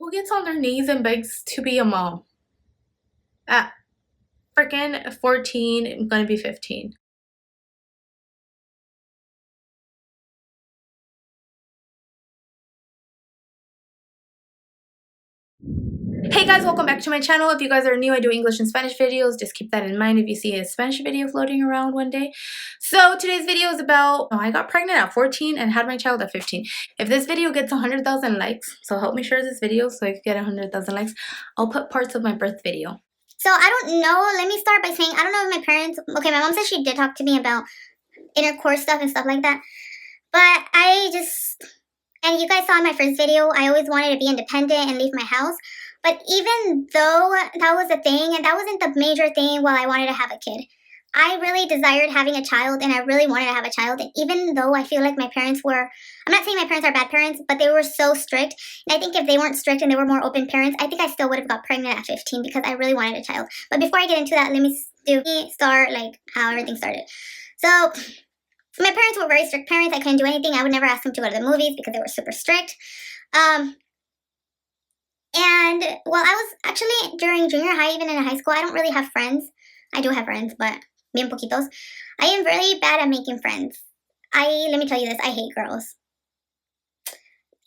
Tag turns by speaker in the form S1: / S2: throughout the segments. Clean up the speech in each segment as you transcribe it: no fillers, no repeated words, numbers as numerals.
S1: Who gets on their knees and begs to be a mom? At freaking 14, I'm gonna be 15. Hey guys, welcome back to my channel. If you guys are new, I do English and Spanish videos. Just keep that in mind if you see a Spanish video floating around one day. So today's video is about, I got pregnant at 14 and had my child at 15. If this video gets 100,000 likes, so help me share this video so I can get 100,000 likes, I'll put parts of my birth video.
S2: So I don't know, let me start by saying, I don't know if my parents, okay, my mom said she did talk to me about intercourse stuff and stuff like that. But and you guys saw in my first video, I always wanted to be independent and leave my house. But even though that was a thing, and that wasn't the major thing while I wanted to have a kid, I really desired having a child, and I really wanted to have a child. And even though I feel like my parents were, I'm not saying my parents are bad parents, but they were so strict. And I think if they weren't strict and they were more open parents, I think I still would have got pregnant at 15 because I really wanted a child. But before I get into that, let me start like how everything started. So my parents were very strict parents. I couldn't do anything. I would never ask them to go to the movies because they were super strict. And well, I was actually during junior high, even in high school, I don't really have friends. I do have friends, but bien poquitos. I am really bad at making friends. Let me tell you this, I hate girls.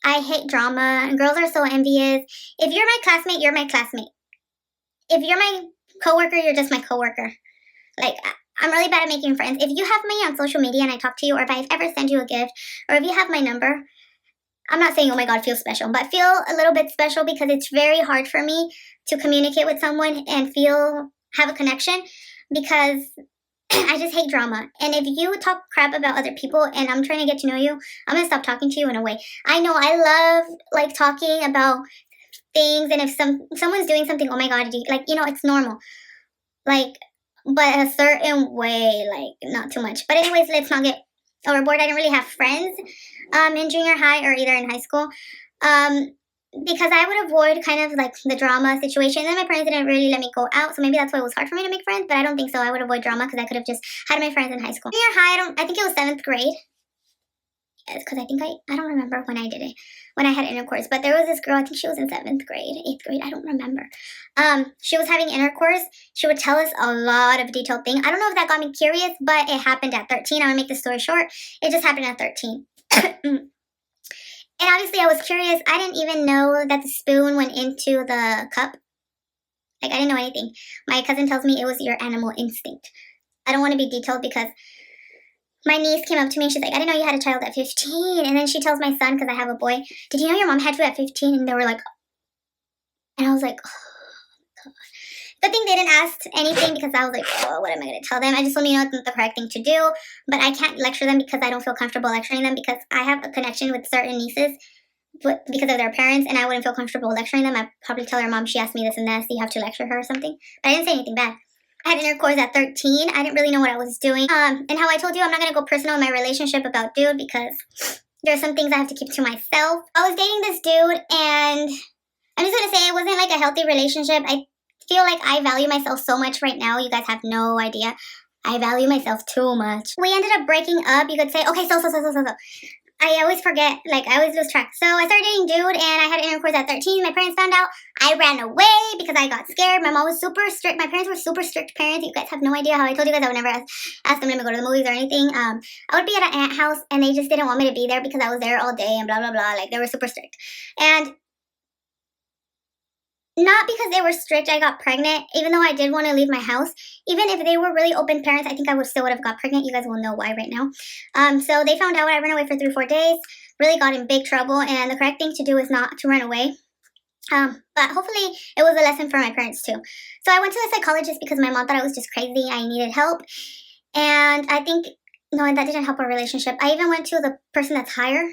S2: I hate drama, and girls are so envious. If you're my classmate, you're my classmate. If you're my coworker, you're just my coworker. Like, I'm really bad at making friends. If you have me on social media and I talk to you, or if I've ever sent you a gift, or if you have my number, I'm not saying, oh my god, feel special, but feel a little bit special because it's very hard for me to communicate with someone and have a connection because I just hate drama. And if you talk crap about other people and I'm trying to get to know you, I'm going to stop talking to you in a way. I know I love like talking about things, and if someone's doing something, oh my god, like, you know, it's normal. Like, but a certain way, like not too much. But anyways, let's not get overboard. I didn't really have friends in junior high or either in high school because I would avoid kind of like the drama situation. And my parents didn't really let me go out, so maybe that's why it was hard for me to make friends, but I don't think so. I would avoid drama because I could have just had my friends in high school. Junior high, I think it was 7th grade. Yes, because I think I don't remember when I did it, when I had intercourse, but there was this girl, I think she was in 7th grade, 8th grade, I don't remember. She was having intercourse. She would tell us a lot of detailed things. I don't know if that got me curious, but it happened at 13. I'm gonna make the story short. It just happened at 13. And obviously I was curious. I didn't even know that the spoon went into the cup. Like, I didn't know anything. My cousin tells me it was your animal instinct. I don't want to be detailed because my niece came up to me and she's like, I didn't know you had a child at 15. And then she tells my son, because I have a boy, did you know your mom had you at 15? And they were like, and I was like, oh god. Good thing they didn't ask anything because I was like, oh, what am I going to tell them? I just want to know it's the correct thing to do. But I can't lecture them because I don't feel comfortable lecturing them because I have a connection with certain nieces because of their parents, and I wouldn't feel comfortable lecturing them. I'd probably tell her mom, she asked me this and that, so you have to lecture her or something. But I didn't say anything bad. I had intercourse at 13. I didn't really know what I was doing. And how I told you, I'm not going to go personal in my relationship about dude because there's some things I have to keep to myself. I was dating this dude, and I'm just going to say it wasn't like a healthy relationship. I feel like I value myself so much right now. You guys have no idea. I value myself too much. We ended up breaking up. You could say, okay, so. I always forget, like, I always lose track. So I started dating dude, and I had intercourse at 13. My parents found out. I ran away because I got scared. My mom was super strict. My parents were super strict parents. You guys have no idea how I told you guys I would never ask them to go to the movies or anything. I would be at an aunt house, and they just didn't want me to be there because I was there all day and blah, blah, blah. Like, they were super strict. And not because they were strict, I got pregnant, even though I did want to leave my house. Even if they were really open parents, I think I still would have got pregnant. You guys will know why right now. So they found out I ran away for 3 or 4 days, really got in big trouble, and the correct thing to do is not to run away. But hopefully it was a lesson for my parents too. So I went to a psychologist because my mom thought I was just crazy. I needed help. And I think, no, that didn't help our relationship. I even went to the person that's higher,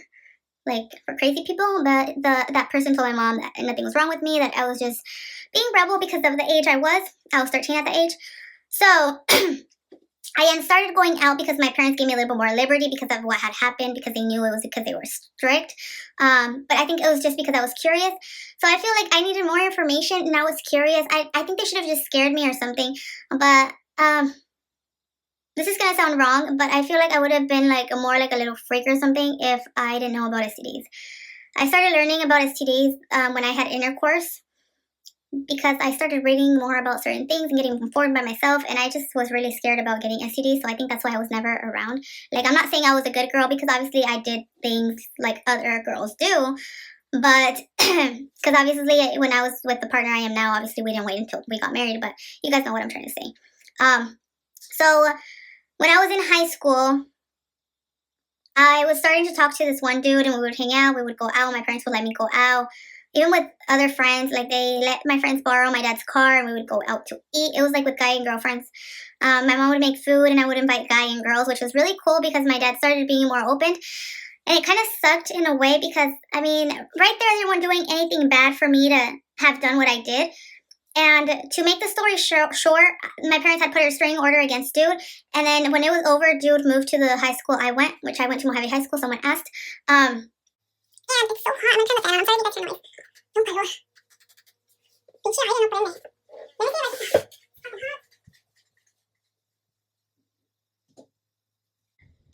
S2: like for crazy people, but that person told my mom that nothing was wrong with me, that I was just being rebel because of the age I was. I was 13 at the age. So I then started going out because my parents gave me a little bit more liberty because of what had happened, because they knew it was because they were strict. But I think it was just because I was curious. So I feel like I needed more information and I was curious. I think they should have just scared me or something. But this is gonna sound wrong, but I feel like I would have been like more like a little freak or something if I didn't know about STDs. I started learning about STDs when I had intercourse, because I started reading more about certain things and getting informed by myself, and I just was really scared about getting STDs, so I think that's why I was never around. Like, I'm not saying I was a good girl, because obviously I did things like other girls do, but because obviously when I was with the partner I am now, obviously we didn't wait until we got married, but you guys know what I'm trying to say. So when I was in high school, I was starting to talk to this one dude, and we would hang out, we would go out, my parents would let me go out. Even with other friends, like they let my friends borrow my dad's car and we would go out to eat. It was like with guy and girlfriends. My mom would make food and I would invite guy and girls, which was really cool because my dad started being more open. And it kind of sucked in a way because, I mean, right there they weren't doing anything bad for me to have done what I did. And to make the story short, my parents had put a restraining order against dude. And then when it was over, dude moved to the high school I went, which I went to Mojave High School, someone asked. And it's so hot. I'm going to turn the fan on. I'm sorry if you guys hear noise. Oh my gosh. Pinche aire no prende. Let me see if I can.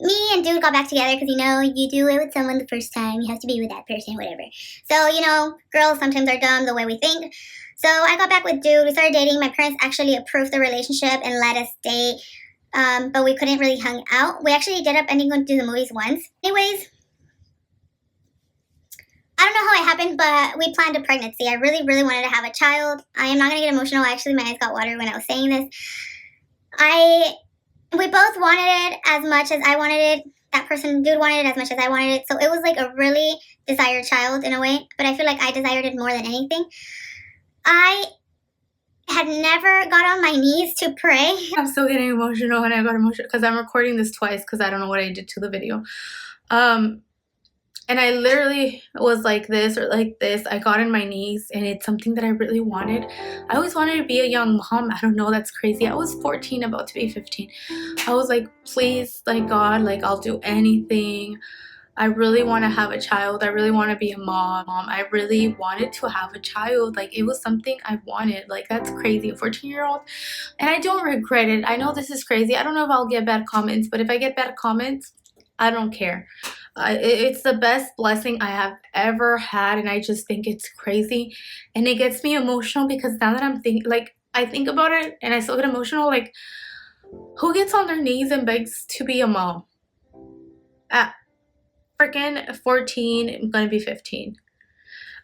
S2: Me and dude got back together because, you know, you do it with someone the first time. You have to be with that person, whatever. So, you know, girls sometimes are dumb the way we think. So I got back with dude. We started dating. My parents actually approved the relationship and let us date. But we couldn't really hang out. We actually ended up ending going to the movies once. Anyways, I don't know how it happened, but we planned a pregnancy. I really, really wanted to have a child. I am not going to get emotional. Actually, my eyes got water when I was saying this. We both wanted it as much as I wanted it. That person, dude, wanted it as much as I wanted it. So it was like a really desired child in a way. But I feel like I desired it more than anything. I had never got on my knees to pray.
S1: I'm still getting emotional when I got emotional because I'm recording this twice because I don't know what I did to the video. And I literally was like this or like this. I got on my knees and it's something that I really wanted. I always wanted to be a young mom. I don't know, that's crazy. I was 14, about to be 15. I was like, please, like God, like I'll do anything. I really want to have a child. I really want to be a mom. I really wanted to have a child. Like it was something I wanted. Like that's crazy, a 14-year-old. And I don't regret it. I know this is crazy. I don't know if I'll get bad comments, but if I get bad comments, I don't care. It's the best blessing I have ever had, and I just think it's crazy. And it gets me emotional because now that I think about it and I still get emotional. Like, who gets on their knees and begs to be a mom at freaking 14? I'm gonna be 15.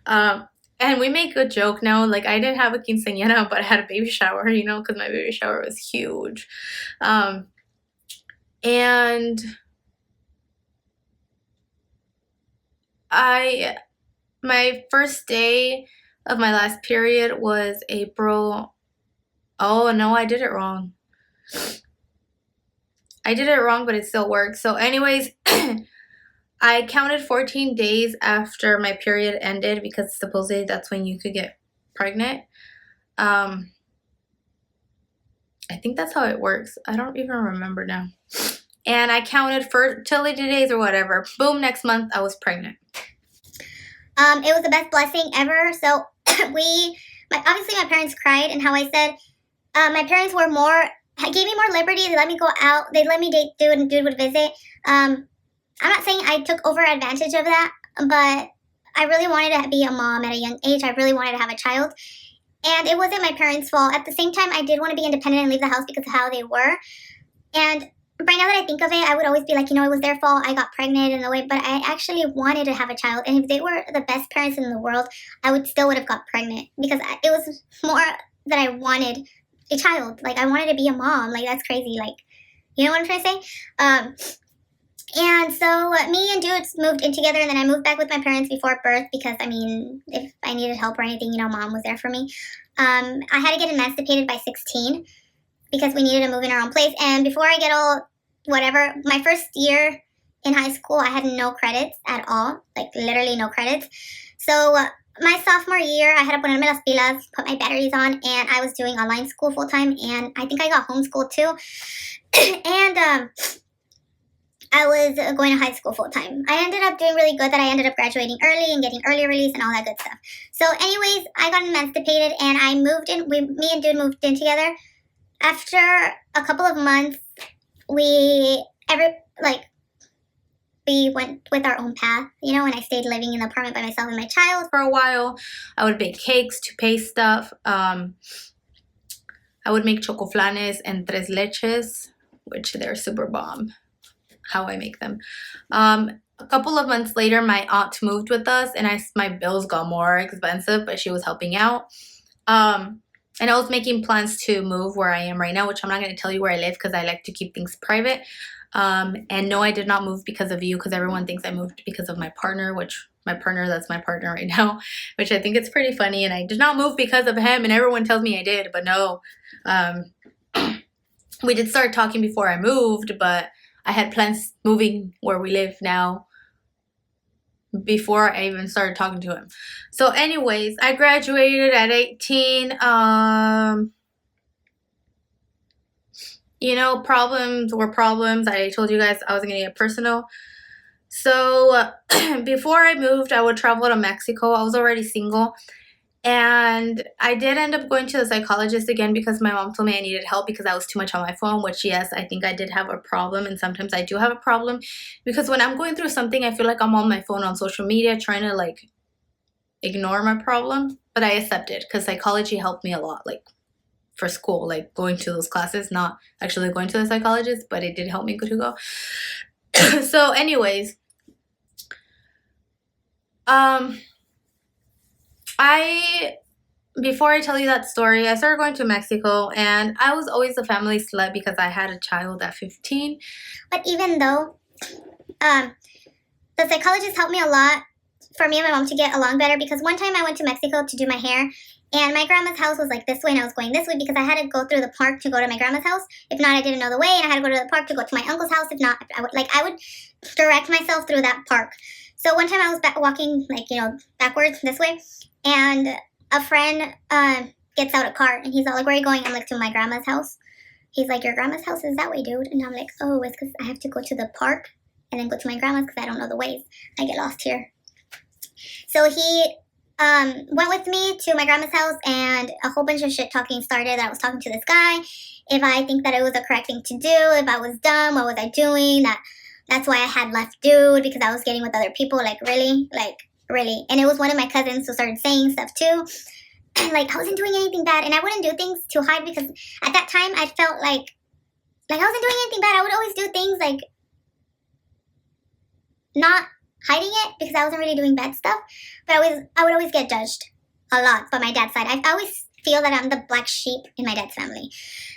S1: And we make a joke now, like I didn't have a quinceañera, but I had a baby shower, you know, because my baby shower was huge. And my first day of my last period was April. Oh no, I did it wrong. I did it wrong, but it still works. So anyways, I counted 14 days after my period ended because supposedly that's when you could get pregnant. I think that's how it works. I don't even remember now. And I counted fertility days or whatever. Boom, next month I was pregnant.
S2: It was the best blessing ever. So obviously my parents cried, and how I said, my parents gave me more liberty. They let me go out. They let me date dude, and dude would visit. I'm not saying I took over advantage of that, but I really wanted to be a mom at a young age. I really wanted to have a child. And it wasn't my parents' fault. At the same time, I did want to be independent and leave the house because of how they were. And right now that I think of it, I would always be like, you know, it was their fault. I got pregnant in a way, but I actually wanted to have a child. And if they were the best parents in the world, I would have got pregnant because it was more that I wanted a child. Like, I wanted to be a mom. Like, that's crazy. Like, you know what I'm trying to say? And so me and dudes moved in together, and then I moved back with my parents before birth because, I mean, if I needed help or anything, you know, mom was there for me. I had to get emancipated by 16 because we needed to move in our own place. And before I get all whatever, my first year in high school, I had no credits at all, like literally no credits. So my sophomore year, I had to ponerme las pilas, put my batteries on, and I was doing online school full time, and I think I got homeschooled too. And I was going to high school full time. I ended up doing really good that I ended up graduating early and getting early release and all that good stuff. So anyways, I got emancipated and I moved in. Me and dude moved in together. After a couple of months, we we went with our own path, you know, and I stayed living in the apartment by myself and my child
S1: for a while. I would bake cakes, toupee stuff. I would make chocoflanes and tres leches, which they're super bomb, how I make them. A couple of months later, my aunt moved with us, and my bills got more expensive, but she was helping out. And I was making plans to move where I am right now, which I'm not going to tell you where I live because I like to keep things private. And no, I did not move because of you, because everyone thinks I moved because of my partner, that's my partner right now, which I think it's pretty funny. And I did not move because of him, and everyone tells me I did, but no. We did start talking before I moved, but I had plans moving where we live now before I even started talking to him. So anyways, I graduated at 18. You know, problems were problems. I told you guys I wasn't gonna get personal. So before I moved, I would travel to Mexico. I was already single. And I did end up going to the psychologist again because my mom told me I needed help because I was too much on my phone, which, yes, I think I did have a problem. And sometimes I do have a problem because when I'm going through something, I feel like I'm on my phone on social media trying to, like, ignore my problem. But I accept it because psychology helped me a lot, like, for school, like going to those classes, not actually going to the psychologist, but it did help me to go. So anyways, before I tell you that story, I started going to Mexico, and I was always a family slut because I had a child at 15.
S2: But even though the psychologist helped me a lot for me and my mom to get along better, because one time I went to Mexico to do my hair, and my grandma's house was like this way, and I was going this way because I had to go through the park to go to my grandma's house. If not, I didn't know the way, and I had to go to the park to go to my uncle's house. If not, I would direct myself through that park. So one time I was walking, like, you know, backwards this way, and a friend gets out a cart, and he's all like, "Where are you going?" I'm like, "To my grandma's house." He's like, "Your grandma's house is that way, dude." And I'm like, "Oh, it's because I have to go to the park and then go to my grandma's because I don't know the ways. I get lost here." So he went with me to my grandma's house, and a whole bunch of shit talking started. I was talking to this guy, if I think that it was the correct thing to do, if I was dumb, what was I doing, that's why I had left dude, because I was getting with other people, like, really? And it was one of my cousins who started saying stuff too, and, like, I wasn't doing anything bad, and I wouldn't do things to hide, because at that time, I felt like I wasn't doing anything bad. I would always do things, like, not hiding it, because I wasn't really doing bad stuff, but I would always get judged a lot by my dad's side. I always feel that I'm the black sheep in my dad's family.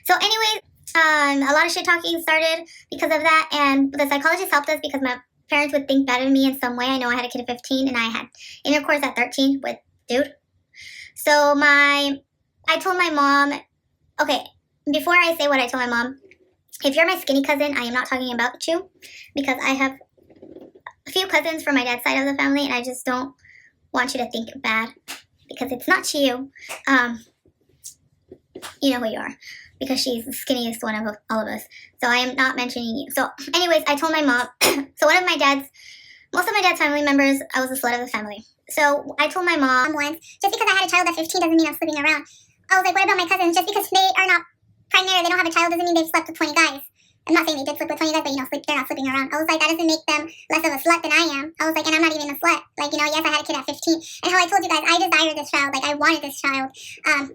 S2: So anyways, a lot of shit talking started because of that, and the psychologist helped us because my parents would think better of me in some way. I know I had a kid at 15, and I had intercourse at 13 with dude. So I told my mom, okay, before I say what I told my mom, if you're my skinny cousin, I am not talking about you, because I have a few cousins from my dad's side of the family, and I just don't want you to think bad, because it's not you. You know who you are, because she's the skinniest one of all of us. So I am not mentioning you. So anyways, I told my mom, so most of my dad's family members, I was the slut of the family. So I told my mom once, just because I had a child at 15 doesn't mean I'm sleeping around. I was like, what about my cousins? Just because they are not pregnant or they don't have a child doesn't mean they've slept with 20 guys. I'm not saying they did sleep with 20 guys, but, you know, they're not sleeping around. I was like, that doesn't make them less of a slut than I am. I was like, and I'm not even a slut. Like, you know, yes, I had a kid at 15. And how I told you guys, I desired this child. Like, I wanted this child.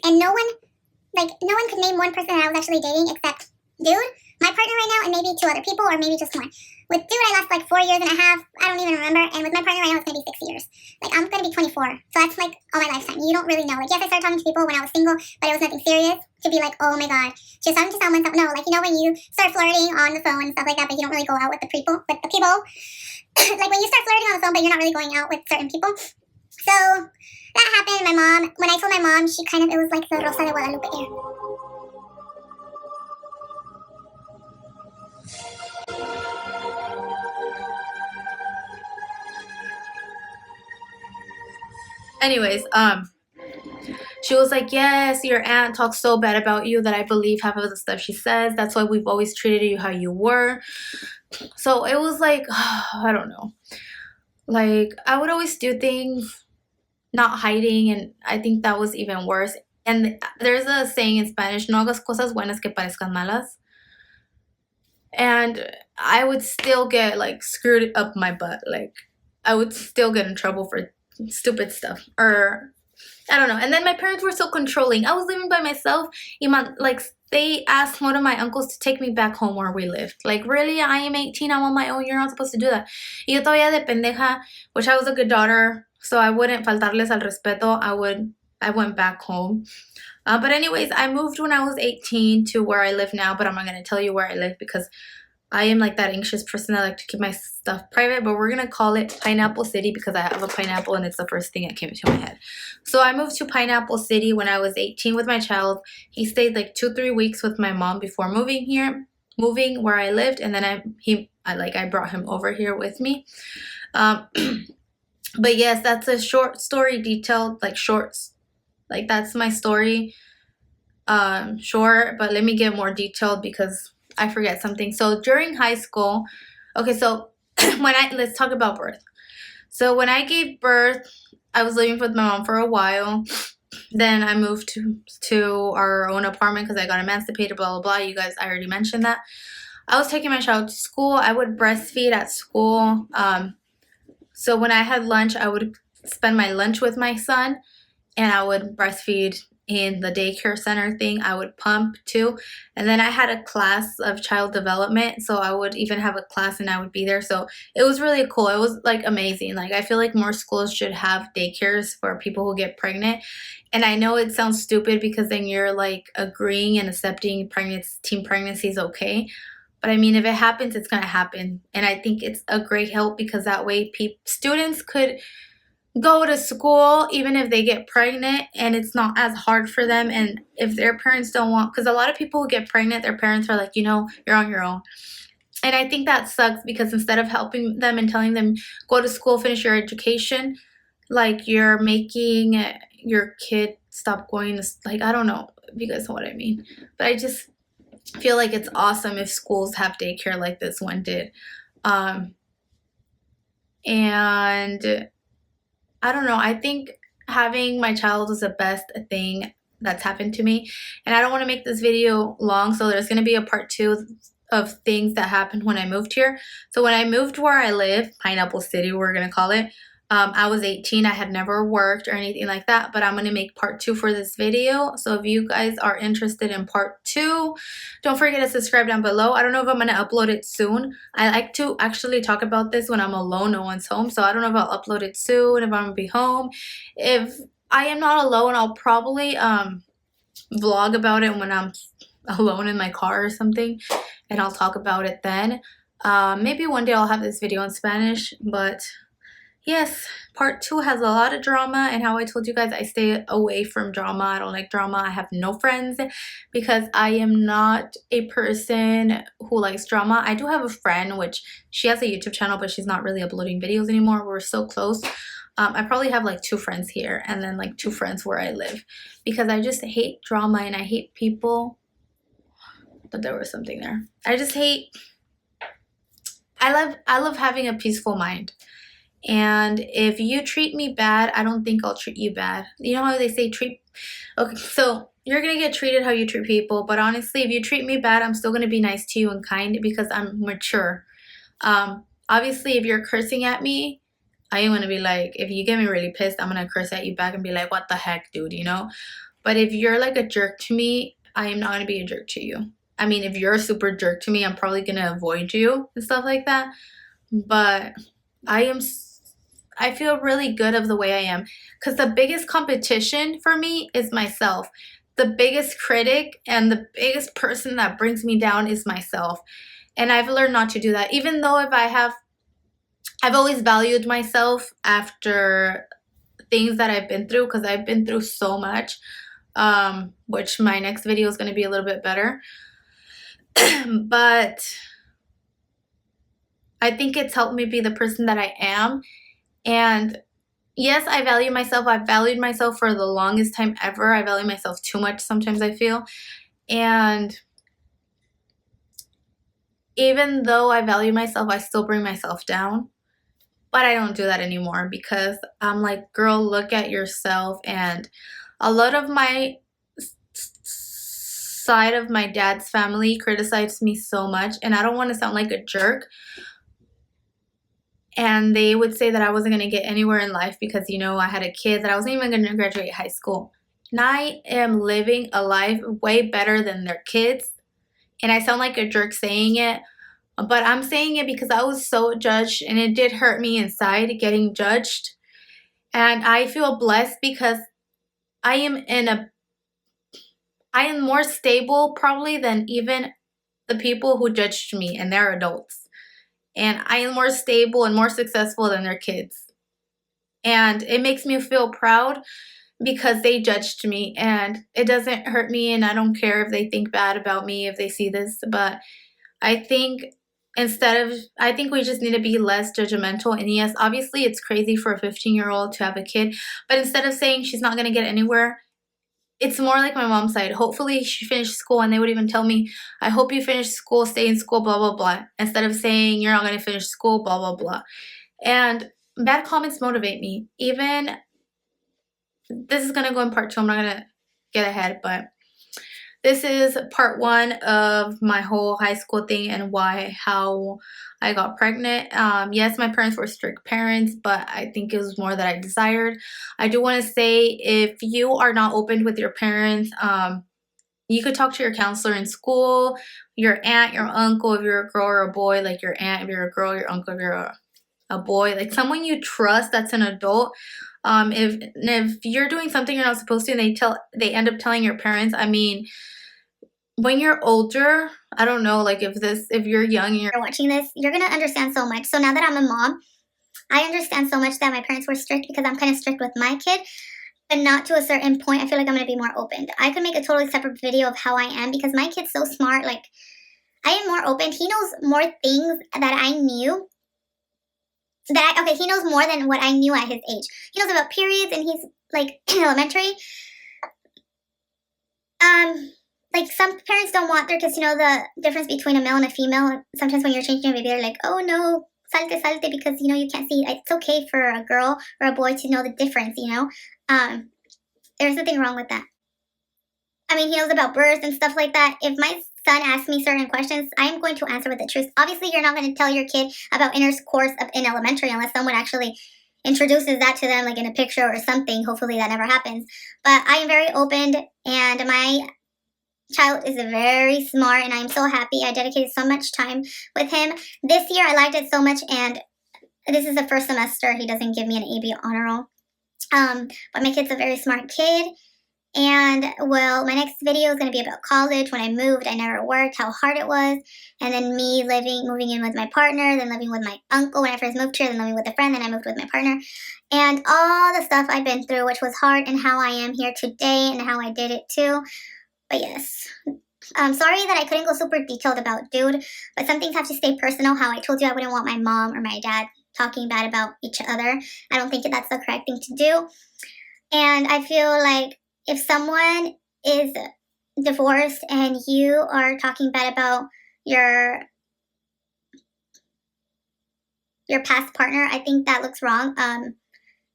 S2: And no one could name one person that I was actually dating except dude, my partner right now, and maybe 2 other people, or maybe just one. With dude, I last like 4 years and a half. I don't even remember. And with my partner right now, it's going to be 6 years. Like, I'm going to be 24. So that's like all my lifetime. You don't really know. Like, yes, I started talking to people when I was single, but it was nothing serious to be like, oh my god, just talking to someone. No, like, you know, when you start flirting on the phone and stuff like that, but you don't really go out with the people. Like, when you start flirting on the phone, but you're not really going out with certain people. So that happened. My mom, when I told my mom, she kind of, it was like the Rosa de Guadalupe air.
S1: Anyways, she was like, yes, your aunt talks so bad about you that I believe half of the stuff she says. That's why we've always treated you how you were. So it was like, I don't know. Like, I would always do things not hiding, and I think that was even worse. And there's a saying in Spanish, no hagas cosas buenas que parezcan malas. and I would still get like screwed up my butt. Like I would still get in trouble for stupid stuff, or I don't know. And then my parents were so controlling. I was living by myself. Like they asked one of my uncles to take me back home where we lived. Like, really? I am 18. I'm on my own. You're not supposed to do that. Y yo todavía de pendeja, which I was a good daughter, so I wouldn't faltarles al respeto. I went back home. But anyways, I moved when I was 18 to where I live now, but I'm not going to tell you where I live because I am like that anxious person. I like to keep my stuff private, but we're going to call it Pineapple City because I have a pineapple and it's the first thing that came to my head. So I moved to Pineapple City when I was 18 with my child. He stayed like 2-3 weeks with my mom before moving where I lived, and then I brought him over here with me. But yes, that's a short story, detailed, like shorts. Like that's my story. Short, but let me get more detailed because I forget something. So during high school, okay, so let's talk about birth. So when I gave birth, I was living with my mom for a while. Then I moved to our own apartment because I got emancipated, blah, blah, blah. You guys, I already mentioned that. I was taking my child to school. I would breastfeed at school. So when I had lunch, I would spend my lunch with my son, and I would breastfeed in the daycare center thing. I would pump too. And then I had a class of child development, so I would even have a class and I would be there. So it was really cool. It was like amazing. Like I feel like more schools should have daycares for people who get pregnant. And I know it sounds stupid because then you're like agreeing and accepting teen pregnancy is okay. But I mean, if it happens, it's going to happen. And I think it's a great help because that way students could go to school even if they get pregnant and it's not as hard for them. And if their parents don't want, because a lot of people who get pregnant, their parents are like, you know, you're on your own. And I think that sucks because instead of helping them and telling them go to school, finish your education, like you're making your kid stop going to, like, I don't know if you guys know what I mean, but I just feel like it's awesome if schools have daycare like this one did. And I don't know. I think having my child was the best thing that's happened to me. And I don't want to make this video long, so there's going to be a part 2 of things that happened when I moved here. So when I moved where I live, Pineapple City, we're going to call it, I was 18. I had never worked or anything like that, but I'm going to make part 2 for this video. So if you guys are interested in part 2, don't forget to subscribe down below. I don't know if I'm going to upload it soon. I like to actually talk about this when I'm alone, no one's home. So I don't know if I'll upload it soon, if I'm going to be home. If I am not alone, I'll probably vlog about it when I'm alone in my car or something, and I'll talk about it then. Maybe one day I'll have this video in Spanish, but yes, part 2 has a lot of drama, and how I told you guys, I stay away from drama. I don't like drama. I have no friends because I am not a person who likes drama. I do have a friend, which she has a YouTube channel, but she's not really uploading videos anymore. We're so close. I probably have like 2 friends here and then like 2 friends where I live because I just hate drama and I hate people. But there was something there. I just hate, I love having a peaceful mind. And if you treat me bad, I don't think I'll treat you bad. You know how they say okay, so you're gonna get treated how you treat people, but honestly, if you treat me bad, I'm still gonna be nice to you and kind because I'm mature. Obviously, if you're cursing at me, I am gonna be like, if you get me really pissed, I'm gonna curse at you back and be like, what the heck, dude, you know? But if you're like a jerk to me, I am not gonna be a jerk to you. I mean, if you're a super jerk to me, I'm probably gonna avoid you and stuff like that. But I feel really good of the way I am because the biggest competition for me is myself. The biggest critic and the biggest person that brings me down is myself. And I've learned not to do that. Even though I've always valued myself after things that I've been through because I've been through so much, which my next video is going to be a little bit better. But I think it's helped me be the person that I am. And yes, I value myself. I've valued myself for the longest time ever. I value myself too much sometimes, I feel. And even though I value myself, I still bring myself down. But I don't do that anymore because I'm like, girl, look at yourself. And a lot of my side of my dad's family criticized me so much, and I don't want to sound like a jerk. And they would say that I wasn't going to get anywhere in life because, you know, I had a kid, that I wasn't even going to graduate high school. And I am living a life way better than their kids. And I sound like a jerk saying it, but I'm saying it because I was so judged, and it did hurt me inside getting judged. And I feel blessed because I am more stable probably than even the people who judged me, and they're adults. And I am more stable and more successful than their kids. And it makes me feel proud because they judged me, and it doesn't hurt me, and I don't care if they think bad about me if they see this. But I think I think we just need to be less judgmental. And yes, obviously it's crazy for a 15-year-old to have a kid, but instead of saying she's not going to get anywhere, it's more like my mom's side. Hopefully she finished school, and they would even tell me, I hope you finish school, stay in school, blah, blah, blah. Instead of saying you're not going to finish school, blah, blah, blah. And bad comments motivate me. Even, this is going to go in part 2. I'm not going to get ahead, but this is part 1 of my whole high school thing and how I got pregnant. Yes, my parents were strict parents, but I think it was more that I desired. I do want to say, if you are not open with your parents, you could talk to your counselor in school, your aunt, your uncle, if you're a girl or a boy, like your aunt if you're a girl, your uncle if you're a boy, like someone you trust that's an adult. If you're doing something you're not supposed to, and they end up telling your parents, I mean, when you're older, I don't know, like if you're young and you're
S2: watching this, you're gonna understand so much. So now that I'm a mom, I understand so much that my parents were strict, because I'm kind of strict with my kid, but not to a certain point. I feel like I'm gonna be more open. I could make a totally separate video of how I am, because my kid's so smart. Like, I am more open. He knows more things that I knew. He knows more than what I knew at his age. He knows about periods, and he's like in elementary. Like, some parents don't want their kids to know the difference between a male and a female. Sometimes when you're changing a baby, they're like, oh no, salte, salte, because, you know, you can't see. It's okay for a girl or a boy to know the difference, you know. There's nothing wrong with that. I mean, he knows about birth and stuff like that. If my son asks me certain questions, I'm going to answer with the truth. Obviously, you're not going to tell your kid about intercourse in elementary unless someone actually introduces that to them, like in a picture or something. Hopefully that never happens. But I am very open, and my child is very smart, and I'm so happy. I dedicated so much time with him. This year I liked it so much, and this is the first semester he doesn't give me an AB honor roll. But my kid's a very smart kid. And, well, my next video is going to be about college. When I moved, I never worked, how hard it was. And then me moving in with my partner, then living with my uncle when I first moved here, then living with a friend, then I moved with my partner. And all the stuff I've been through, which was hard, and how I am here today, and how I did it too. But yes, I'm sorry that I couldn't go super detailed about dude, but some things have to stay personal. How I told you I wouldn't want my mom or my dad talking bad about each other. I don't think that's the correct thing to do. And I feel like if someone is divorced and you are talking bad about your past partner, I think that looks wrong.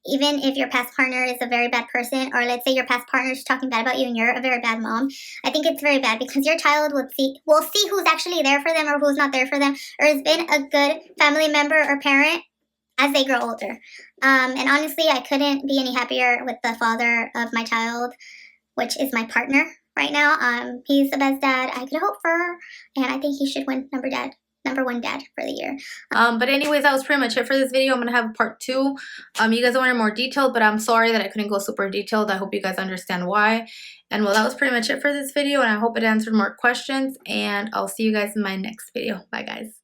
S2: Even if your past partner is a very bad person, or let's say your past partner is talking bad about you and you're a very bad mom, I think it's very bad, because your child will see who's actually there for them or who's not there for them, or has been a good family member or parent as they grow older. And honestly, I couldn't be any happier with the father of my child, which is my partner right now. He's the best dad I could hope for, and I think he should win number one dad for the year.
S1: But anyways, that was pretty much it for this video. I'm gonna have a part 2. You guys wanted more detailed, but I'm sorry that I couldn't go super detailed. I hope you guys understand why. And well, that was pretty much it for this video, and I hope it answered more questions, and I'll see you guys in my next video. Bye guys.